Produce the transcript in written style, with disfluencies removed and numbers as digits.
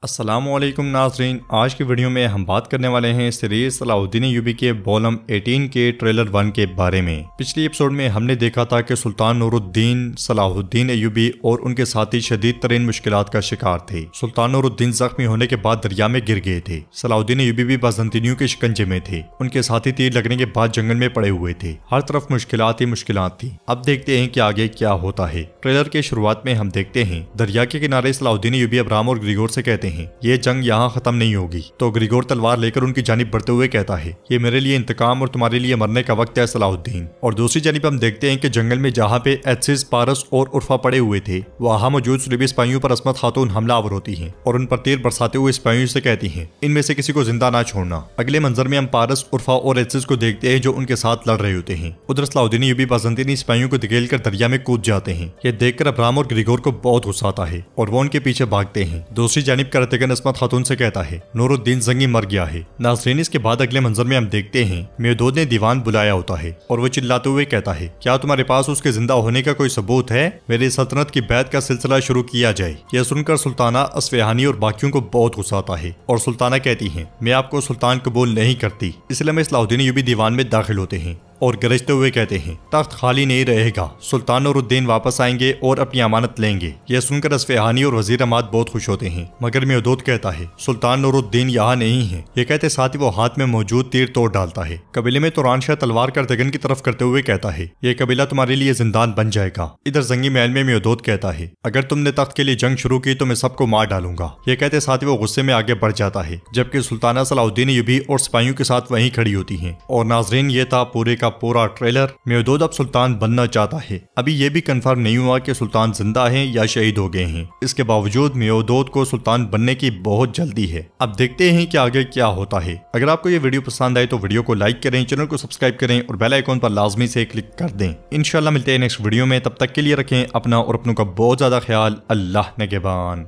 अस्सलामुअलैकुम नाज़रीन, आज की वीडियो में हम बात करने वाले हैं सीरीज सलाहुद्दीन अय्यूबी के वॉल्यूम 18 के ट्रेलर 1 के बारे में। पिछले एपिसोड में हमने देखा था कि सुल्तान नूरुद्दीन सलाहुद्दीन अय्यूबी और उनके साथी शदीद तरीन मुश्किलात का शिकार थे। सुल्तान नूरुद्दीन जख्मी होने के बाद दरिया में गिर गए थे। सलाहुद्दीन अय्यूबी भी बाज़ंतीनियों के शिकंजे में थे। उनके साथी तीर लगने के बाद जंगल में पड़े हुए थे। हर तरफ मुश्किलात ही मुश्किलात थी। अब देखते हैं कि आगे क्या होता है। ट्रेलर के शुरुआत में हम देखते हैं दरिया के किनारे सलाहुद्दीन अय्यूबी अब्राम और ग्रिगोर से कहते हैं ये जंग यहाँ खत्म नहीं होगी। तो ग्रिगोर तलवार लेकर उनकी जानिब बढ़ते हुए कहता है ये मेरे लिए इंतकाम और तुम्हारे लिए मरने का वक्त है सलाहुद्दीन। और दूसरी जानिब हम देखते हैं कि जंगल में जहाँ पे एथसिस, पारस और उर्फा पड़े हुए थे वहाँ मौजूद सुरभी सिपाहियों पर असमत खातून हमलावर होती हैं और उन पर तीर बरसाते हुए सिपाहियों से कहती हैं इनमें से किसी को जिंदा ना छोड़ना। अगले मंजर में हम पारस, उर्फा और एथसिस को देखते हैं जो उनके साथ लड़ रहे होते हैं। उधर सलाहुद्दीन अय्यूबी बाज़ंतीनी सिपाहियों को धकेल कर दरिया में कूद जाते हैं। ये देखकर अब्राम और ग्रिगोर को बहुत गुस्सा आता है और वो उनके पीछे भागते हैं। दूसरी जानिब करतगन असमत खातून से कहता है नूरुद्दीन जंगी मर गया है। नाज़रीन, इसके बाद अगले मंजर में हम देखते हैं मेदोद ने दीवान बुलाया होता है और वो चिल्लाते हुए कहता है क्या तुम्हारे पास उसके जिंदा होने का कोई सबूत है? मेरी सल्तनत की बैत का सिलसिला शुरू किया जाए। यह सुनकर सुल्ताना अस्फहानी और बाकियों को बहुत गुस्सा आता है और सुल्ताना कहती है मैं आपको सुल्तान कबूल नहीं करती। इसलिए में सलाहुद्दीन अय्यूबी दीवान में दाखिल होते हैं और गरजते हुए कहते हैं तख्त खाली नहीं रहेगा, सुल्तान नूरुद्दीन वापस आएंगे और अपनी अमानत लेंगे। यह सुनकर अस्फहानी और वजीर अमाद बहुत खुश होते हैं मगर मेदोद कहता है सुल्तान नूरुद्दीन यहाँ नहीं है। ये कहते साथ ही वो हाथ में मौजूद तीर तोड़ डालता है। कबीले में तुरान शाह तलवार करतगन की तरफ करते हुए कहता है ये कबीला तुम्हारे लिए जिंदान बन जाएगा। इधर जंगी महल में मेदोद कहता है अगर तुमने तख्त के लिए जंग शुरू की तो मैं सबको मार डालूंगा। ये कहते साथ ही वो गुस्से में आगे बढ़ जाता है जबकि सुल्ताना सलाहुद्दीन अय्यूबी और सिपाहियों के साथ वहीं खड़ी होती है। और नाजरीन, ये था पूरे का पूरा ट्रेलर। मेदोद अब सुल्तान बनना चाहता है। अभी ये भी कंफर्म नहीं हुआ कि सुल्तान जिंदा हैं या शहीद हो गए हैं। इसके बावजूद मेदोद को सुल्तान बनने की बहुत जल्दी है। अब देखते हैं कि आगे क्या होता है। अगर आपको ये वीडियो पसंद आए तो वीडियो को लाइक करें, चैनल को सब्सक्राइब करें और बेल आइकॉन पर लाजमी से क्लिक कर दें। इंशाल्लाह मिलते हैं नेक्स्ट वीडियो में। तब तक के लिए रखें अपना और अपनों का बहुत ज्यादा ख्याल। अल्लाह निगहबान।